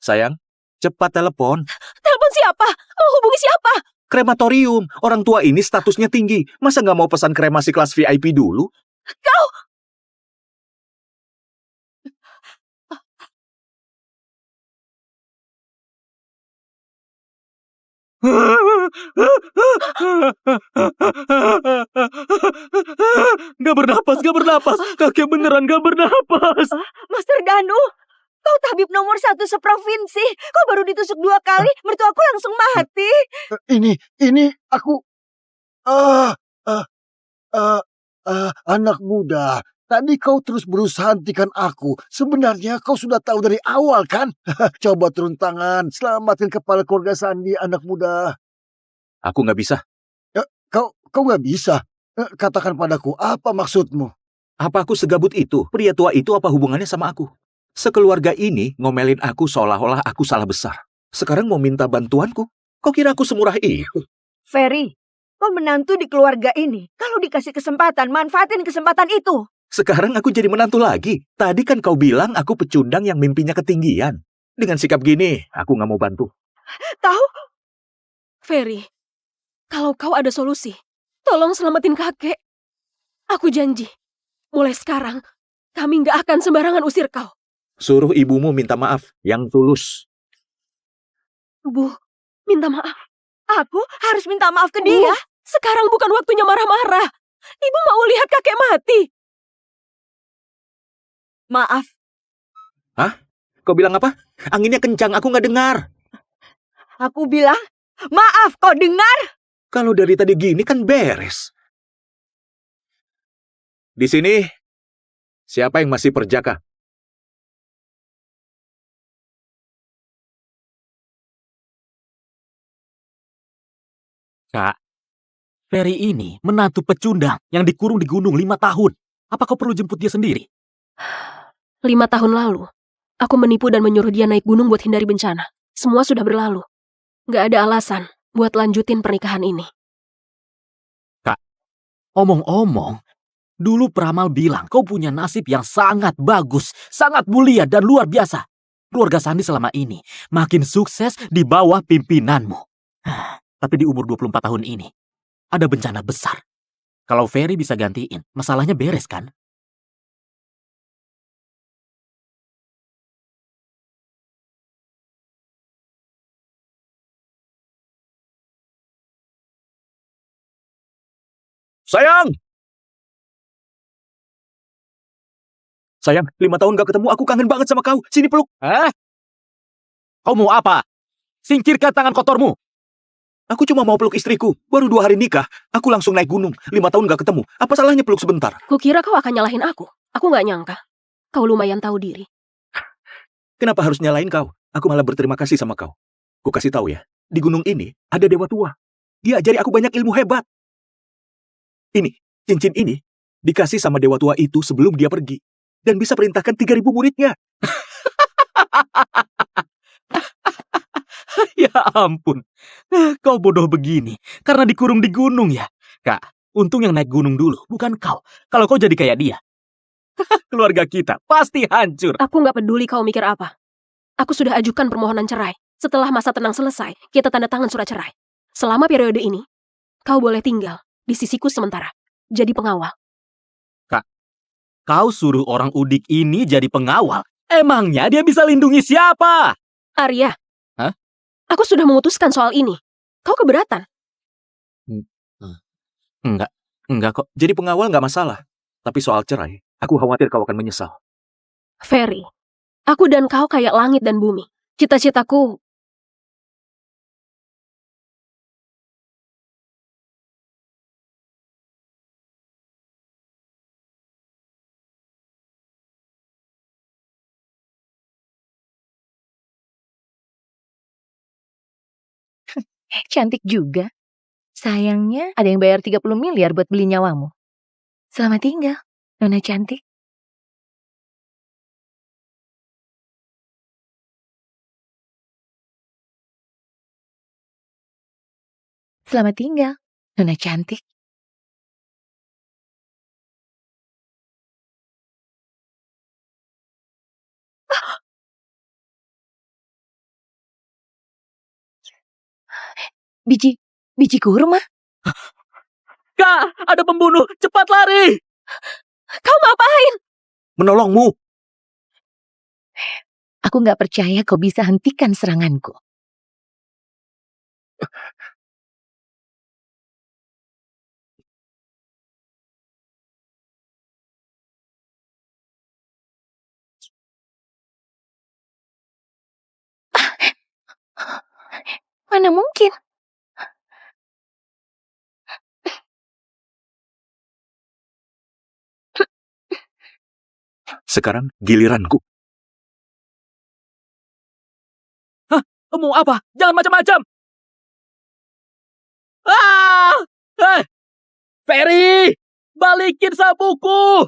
Sayang, cepat telepon. Telepon siapa? Mau hubungi siapa? Krematorium. Orang tua ini statusnya tinggi. Masa nggak mau pesan kremasi kelas VIP dulu? Kau! Gak bernapas. Kakek beneran gak bernapas. Master Danu, kau tabib nomor 1 seprovinsi. Kau baru ditusuk 2 kali, mertuaku langsung mati. Ini aku. Anak muda. Tadi kau terus berusaha hentikan aku. Sebenarnya kau sudah tahu dari awal kan? Coba turun tangan, selamatkan kepala keluarga Sandi, anak muda. Aku nggak bisa. Kau nggak bisa. Katakan padaku, apa maksudmu? Apa aku segabut itu? Pria tua itu apa hubungannya sama aku? Sekeluarga ini ngomelin aku seolah-olah aku salah besar. Sekarang mau minta bantuanku? Kau kira aku semurah itu? Ferry, kau menantu di keluarga ini. Kalau dikasih kesempatan, manfaatin kesempatan itu. Sekarang aku jadi menantu lagi. Tadi kan kau bilang aku pecundang yang mimpinya ketinggian. Dengan sikap gini, aku nggak mau bantu. Tahu? Ferry, kalau kau ada solusi, tolong selamatin kakek. Aku janji, mulai sekarang, kami nggak akan sembarangan usir kau. Suruh ibumu minta maaf yang tulus. Bu, minta maaf. Aku harus minta maaf ke dia. Sekarang bukan waktunya marah-marah. Ibu mau lihat kakek mati. Maaf. Hah? Kau bilang apa? Anginnya kencang, aku nggak dengar. Aku bilang, maaf, kau dengar? Kalau dari tadi gini kan beres. Di sini, siapa yang masih perjaka? Kak, Ferry ini menantu pecundang yang dikurung di gunung 5 tahun. Apa kau perlu jemput dia sendiri? 5 tahun lalu, aku menipu dan menyuruh dia naik gunung buat hindari bencana. Semua sudah berlalu. Gak ada alasan buat lanjutin pernikahan ini. Omong-omong, dulu peramal bilang kau punya nasib yang sangat bagus, sangat mulia dan luar biasa. Keluarga Sandi selama ini makin sukses di bawah pimpinanmu. Tapi di umur 24 tahun ini, ada bencana besar. Kalau Ferry bisa gantiin, masalahnya beres kan? Sayang! Sayang, 5 tahun gak ketemu, aku kangen banget sama kau. Sini peluk. Kau mau apa? Singkirkan tangan kotormu. Aku cuma mau peluk istriku. Baru 2 hari nikah, aku langsung naik gunung. 5 tahun gak ketemu. Apa salahnya peluk sebentar? Kukira kau akan nyalahin aku. Aku gak nyangka. Kau lumayan tahu diri. Kenapa harus nyalain kau? Aku malah berterima kasih sama kau. Ku kasih tahu ya, di gunung ini ada dewa tua. Dia ajari aku banyak ilmu hebat. Ini, cincin ini, dikasih sama dewa tua itu sebelum dia pergi. Dan bisa perintahkan 3.000 muridnya. Ya ampun, kau bodoh begini karena dikurung di gunung ya. Kak, untung yang naik gunung dulu, bukan kau. Kalau kau jadi kayak dia, keluarga kita pasti hancur. Aku gak peduli kau mikir apa. Aku sudah ajukan permohonan cerai. Setelah masa tenang selesai, kita tanda tangan surat cerai. Selama periode ini, kau boleh tinggal di sisiku sementara. Jadi pengawal. Kau suruh orang udik ini jadi pengawal. Emangnya dia bisa lindungi siapa? Arya. Hah? Aku sudah memutuskan soal ini. Kau keberatan? Enggak kok. Jadi pengawal nggak masalah. Tapi soal cerai, aku khawatir kau akan menyesal. Ferry, aku dan kau kayak langit dan bumi. Cita-citaku Cantik juga. Sayangnya ada yang bayar 30 miliar buat beli nyawamu. Selamat tinggal, Nona cantik. Selamat tinggal, Nona cantik. Biji kurma. Kak, ada pembunuh. Cepat lari. Kau ngapain? Menolongmu. Aku nggak percaya kau bisa hentikan seranganku. Mana mungkin? Sekarang giliranku. Mau apa? Jangan macam-macam. Ferry, balikin sapuku.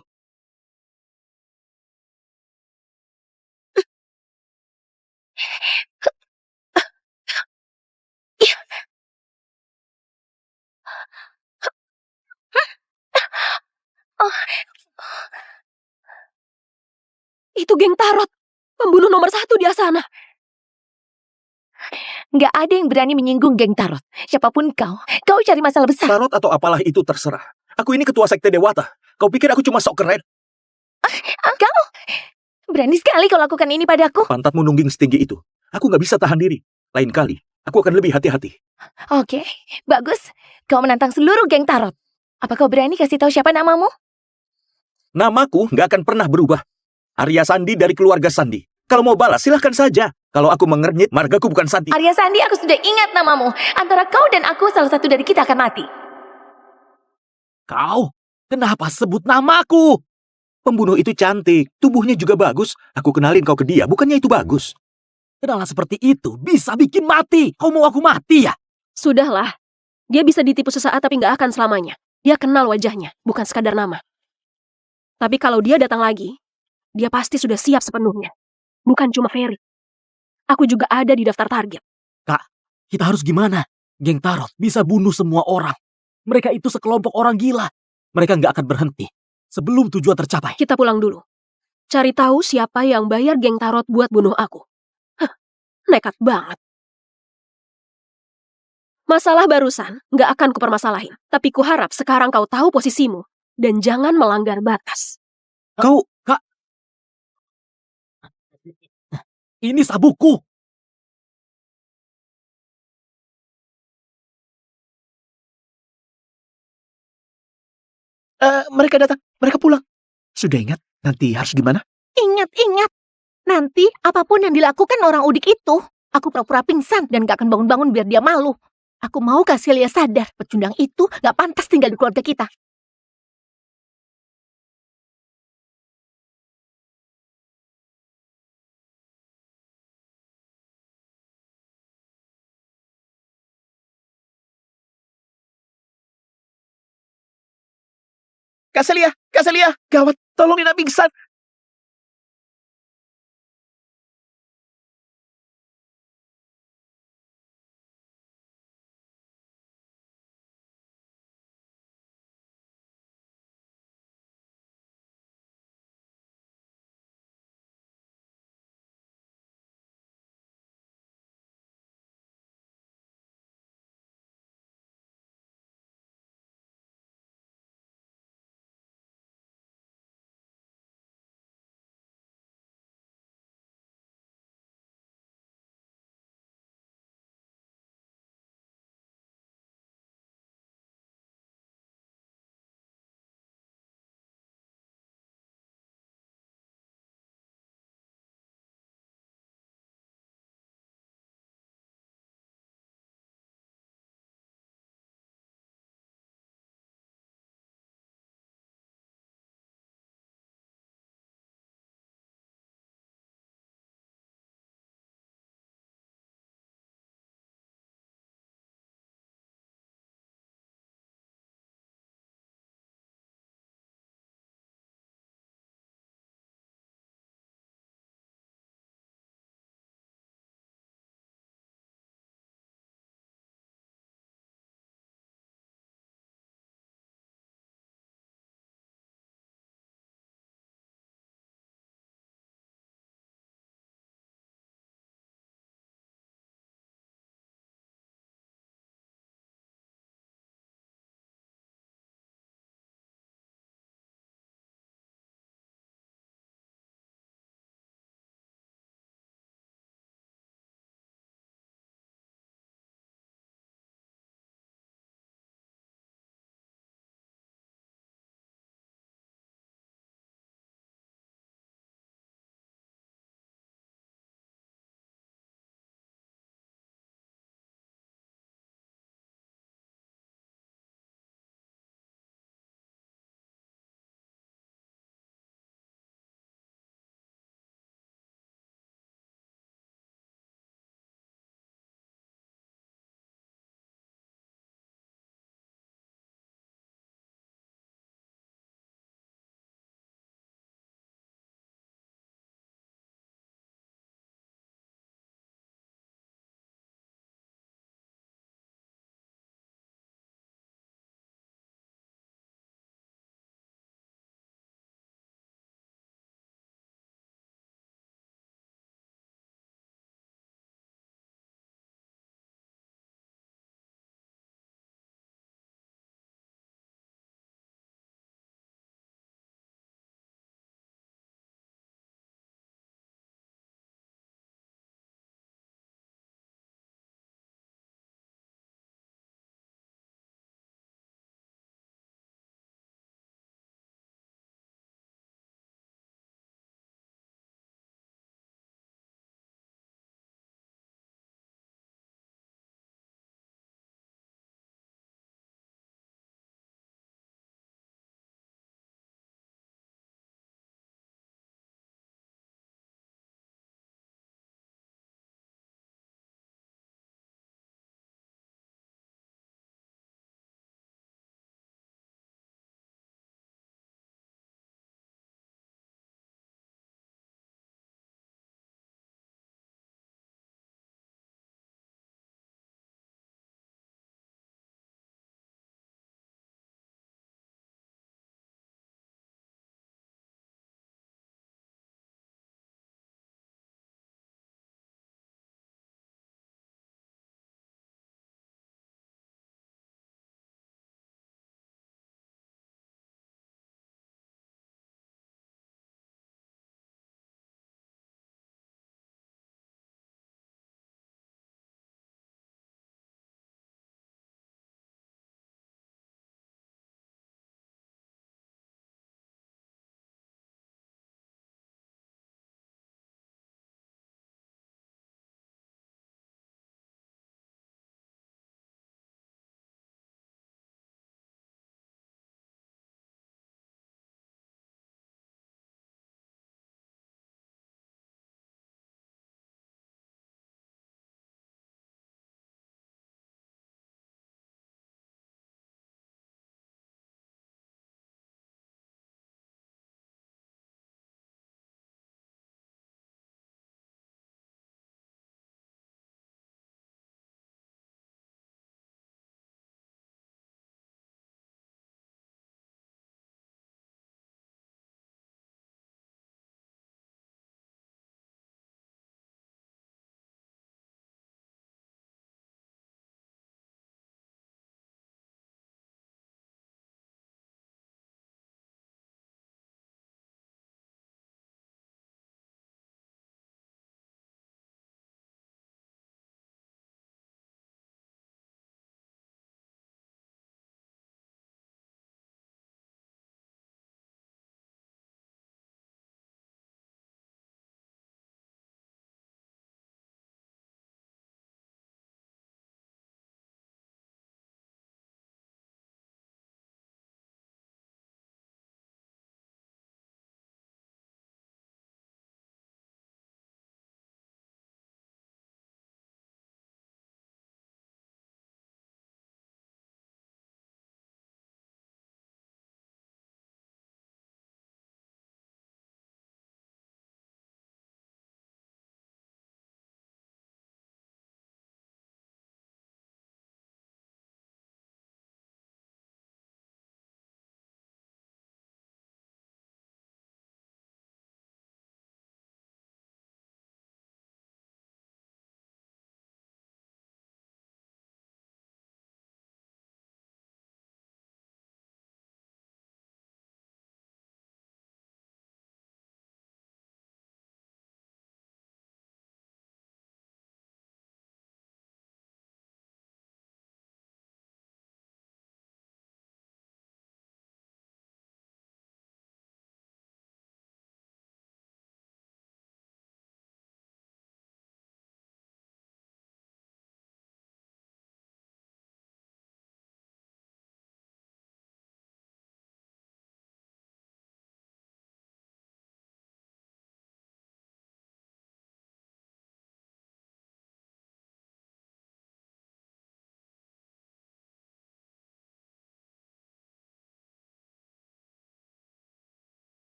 Itu geng Tarot. Pembunuh nomor 1 di Asana. Nggak ada yang berani menyinggung geng Tarot. Siapapun kau cari masalah besar. Tarot atau apalah itu terserah. Aku ini ketua sekte Dewata. Kau pikir aku cuma sok keren? Kau berani sekali kau lakukan ini padaku. Pantatmu nungging setinggi itu. Aku nggak bisa tahan diri. Lain kali, aku akan lebih hati-hati. Oke, bagus. Kau menantang seluruh geng Tarot. Apa kau berani kasih tahu siapa namamu? Namaku nggak akan pernah berubah. Arya Sandi dari keluarga Sandi. Kalau mau balas, silahkan saja. Kalau aku mengernyit, margaku bukan Santi. Arya Sandi, aku sudah ingat namamu. Antara kau dan aku, salah satu dari kita akan mati. Kau? Kenapa sebut namaku? Pembunuh itu cantik, tubuhnya juga bagus. Aku kenalin kau ke dia, bukannya itu bagus? Kenalan seperti itu bisa bikin mati. Kau mau aku mati ya? Sudahlah. Dia bisa ditipu sesaat tapi nggak akan selamanya. Dia kenal wajahnya, bukan sekadar nama. Tapi kalau dia datang lagi, dia pasti sudah siap sepenuhnya. Bukan cuma Ferry. Aku juga ada di daftar target. Kita harus gimana? Geng Tarot bisa bunuh semua orang. Mereka itu sekelompok orang gila. Mereka nggak akan berhenti sebelum tujuan tercapai. Kita pulang dulu. Cari tahu siapa yang bayar geng Tarot buat bunuh aku. Hah, nekat banget. Masalah barusan nggak akan kupermasalahin. Tapi kuharap sekarang kau tahu posisimu. Dan jangan melanggar batas. Kau, Kak, ini sabukku. Mereka datang, mereka pulang. Sudah ingat nanti harus gimana? Ingat, ingat. Nanti apapun yang dilakukan orang udik itu, aku pura-pura pingsan dan gak akan bangun-bangun biar dia malu. Aku mau kasih Lia sadar, pecundang itu gak pantas tinggal di keluarga kita. Kak Celia, gawat, tolong Nina pingsan.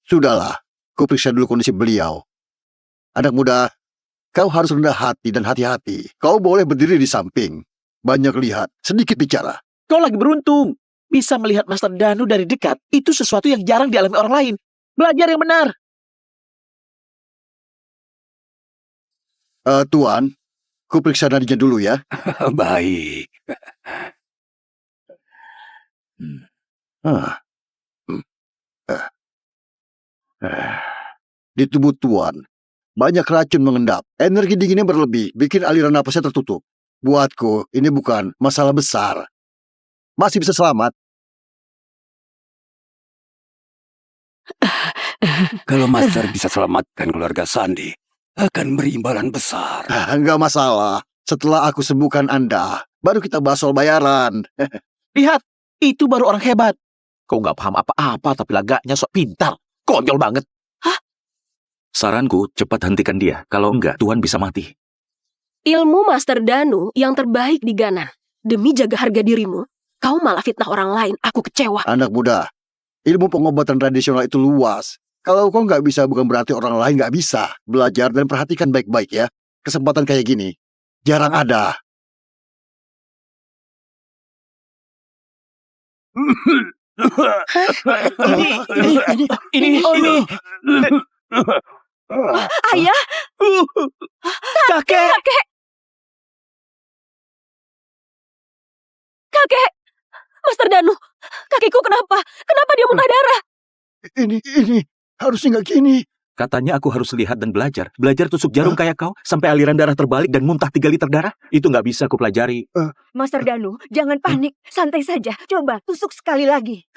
Sudahlah, ku periksa dulu kondisi beliau. Anak muda, kau harus rendah hati dan hati-hati. Kau boleh berdiri di samping. Banyak lihat, sedikit bicara. Kau lagi beruntung. Bisa melihat Master Danu dari dekat, itu sesuatu yang jarang dialami orang lain. Belajar yang benar. Tuan, ku periksa nadinya dulu ya. Baik. Di tubuh Tuan, banyak racun mengendap. Energi dinginnya berlebih, bikin aliran napasnya tertutup. Buatku, ini bukan masalah besar. Masih bisa selamat. Kalau Master bisa selamatkan keluarga Sandi, akan berimbalan besar. Enggak masalah. Setelah aku sembuhkan Anda, baru kita bahas soal bayaran. Lihat, itu baru orang hebat. Kau nggak paham apa-apa, tapi lagaknya sok pintar. Konyol banget. Saranku, cepat hentikan dia. Kalau enggak, Tuan bisa mati. Ilmu Master Danu yang terbaik di Ganan. Demi jaga harga dirimu, kau malah fitnah orang lain. Aku kecewa. Anak muda, ilmu pengobatan tradisional itu luas. Kalau kau nggak bisa, bukan berarti orang lain nggak bisa. Belajar dan perhatikan baik-baik ya. Kesempatan kayak gini jarang ada. Ini. Ayah, Kakek. Kakek! Master Danu, kakekku kenapa? Kenapa dia muntah darah? Ini harusnya nggak gini. Katanya aku harus lihat dan belajar. Belajar tusuk jarum kayak kau, sampai aliran darah terbalik dan muntah 3 liter darah. Itu nggak bisa aku pelajari. Master Danu, jangan panik. Santai saja. Coba tusuk sekali lagi.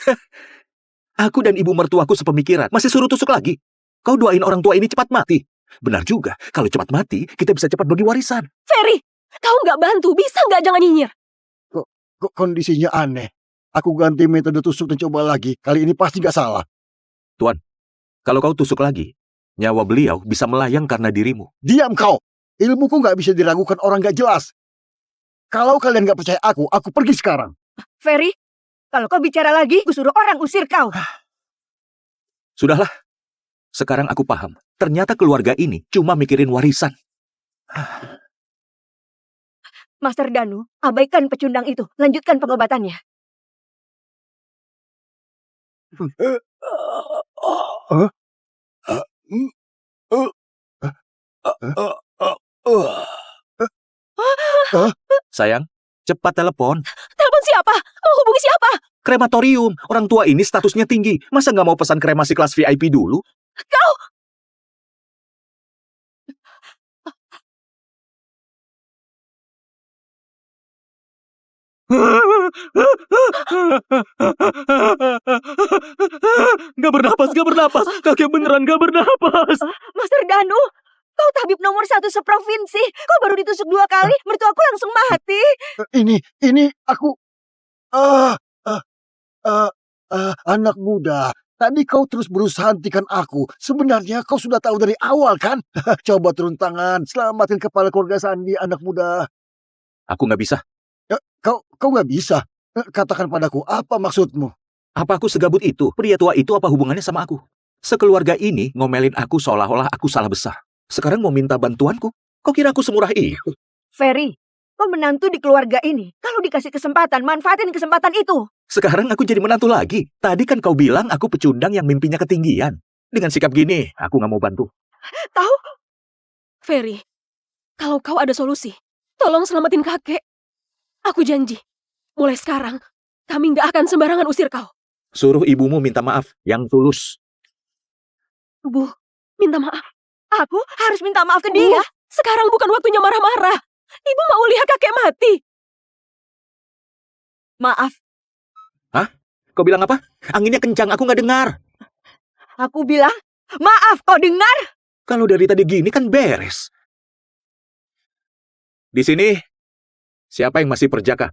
Aku dan ibu mertuaku sepemikiran. Masih suruh tusuk lagi. Kau doain orang tua ini cepat mati. Benar juga. Kalau cepat mati, kita bisa cepat bagi warisan. Ferry, kau nggak bantu. Bisa nggak jangan nyinyir? Kok kondisinya aneh. Aku ganti metode tusuk dan coba lagi. Kali ini pasti nggak salah. Kalau kau tusuk lagi, nyawa beliau bisa melayang karena dirimu. Diam kau. Ilmuku nggak bisa diragukan orang nggak jelas. Kalau kalian nggak percaya aku pergi sekarang. Ferry, kalau kau bicara lagi, ku suruh orang usir kau. Sudahlah. Sekarang aku paham. Ternyata keluarga ini cuma mikirin warisan. Master Danu, abaikan pecundang itu. Lanjutkan pengobatannya. Sayang, cepat telepon. Telepon siapa? Mau hubungi siapa? Krematorium. Orang tua ini statusnya tinggi. Masa nggak mau pesan kremasi kelas VIP dulu? Kau! Gak bernapas. Kakek beneran gak bernapas. Master Danu, kau tabib nomor 1 seprovinsi. Kau baru ditusuk 2 kali, mertuaku langsung mati. Ini aku. Anak muda. Tadi kau terus berusaha hentikan aku. Sebenarnya kau sudah tahu dari awal kan? Coba turun tangan, selamatkan kepala keluarga Sandi, anak muda. Aku nggak bisa. Kau nggak bisa. Katakan padaku, apa maksudmu? Apa aku segabut itu? Pria tua itu apa hubungannya sama aku? Sekeluarga ini ngomelin aku seolah-olah aku salah besar. Sekarang mau minta bantuanku? Kau kira aku semurah itu? Ferry, kau menantu di keluarga ini. Kalau dikasih kesempatan, manfaatin kesempatan itu. Sekarang aku jadi menantu lagi. Tadi kan kau bilang aku pecundang yang mimpinya ketinggian. Dengan sikap gini, aku nggak mau bantu. Tahu? Ferry, kalau kau ada solusi, tolong selamatin kakek. Aku janji, mulai sekarang, kami nggak akan sembarangan usir kau. Suruh ibumu minta maaf yang tulus. Bu, minta maaf. Aku harus minta maaf ke dia. Sekarang bukan waktunya marah-marah. Ibu mau lihat kakek mati. Maaf, Kau bilang apa? Anginnya kencang, aku nggak dengar. aku bilang, maaf, kau dengar? Kalau dari tadi gini kan beres. Di sini, siapa yang masih perjaka?